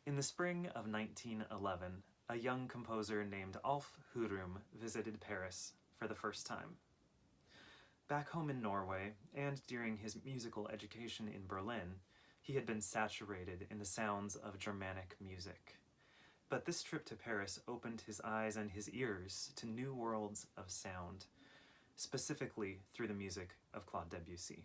In the spring of 1911, a young composer named Alf Hurum visited Paris for the first time. Back home in Norway, and during his musical education in Berlin, he had been saturated in the sounds of Germanic music. But this trip to Paris opened his eyes and his ears to new worlds of sound, specifically through the music of Claude Debussy.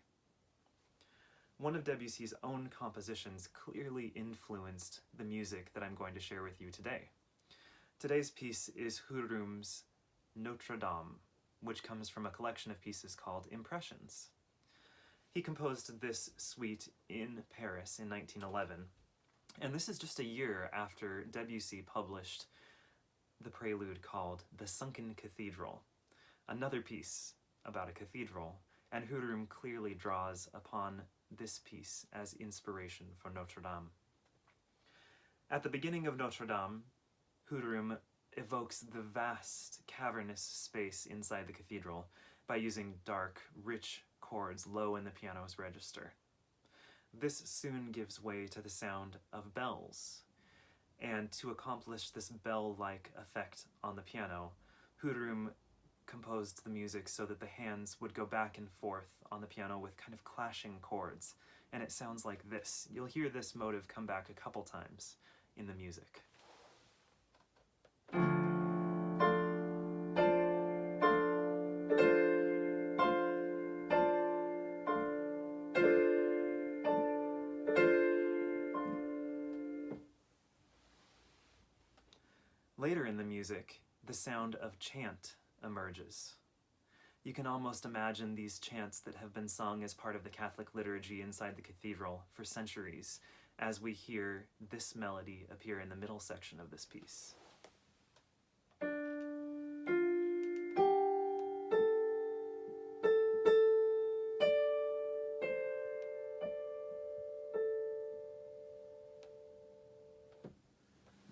One of Debussy's own compositions clearly influenced the music that I'm going to share with you today. Today's piece is Hurum's Notre Dame, which comes from a collection of pieces called Impressions. He composed this suite in Paris in 1911, and this is just a year after Debussy published the prelude called The Sunken Cathedral, another piece about a cathedral, and Hurum clearly draws upon this piece as inspiration for Notre Dame. At the beginning of Notre Dame, Hurum evokes the vast, cavernous space inside the cathedral by using dark, rich chords low in the piano's register. This soon gives way to the sound of bells, and to accomplish this bell-like effect on the piano, Hurum composed the music so that the hands would go back and forth on the piano with kind of clashing chords, and it sounds like this. You'll hear this motive come back a couple times in the music. Later in the music, the sound of chant emerges. You can almost imagine these chants that have been sung as part of the Catholic liturgy inside the cathedral for centuries as we hear this melody appear in the middle section of this piece.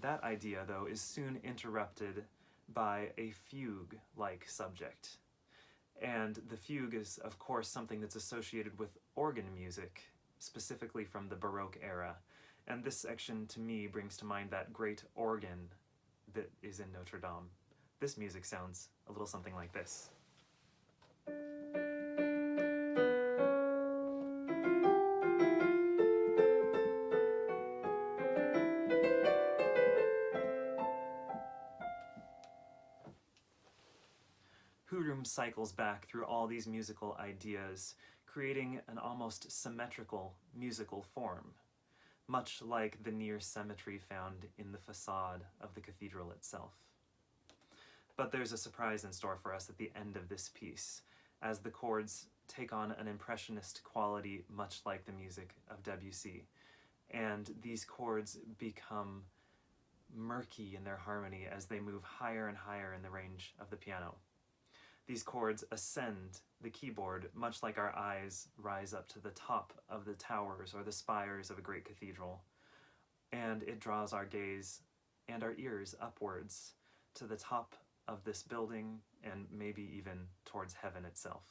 That idea, though, is soon interrupted by a fugue-like subject. And the fugue is, of course, something that's associated with organ music, specifically from the Baroque era. And this section, to me, brings to mind that great organ that is in Notre Dame. This music sounds a little something like this. Hurum cycles back through all these musical ideas, creating an almost symmetrical musical form, much like the near symmetry found in the facade of the cathedral itself. But there's a surprise in store for us at the end of this piece, as the chords take on an impressionist quality much like the music of Debussy, and these chords become murky in their harmony as they move higher and higher in the range of the piano. These chords ascend the keyboard, much like our eyes rise up to the top of the towers or the spires of a great cathedral, and it draws our gaze and our ears upwards to the top of this building and maybe even towards heaven itself.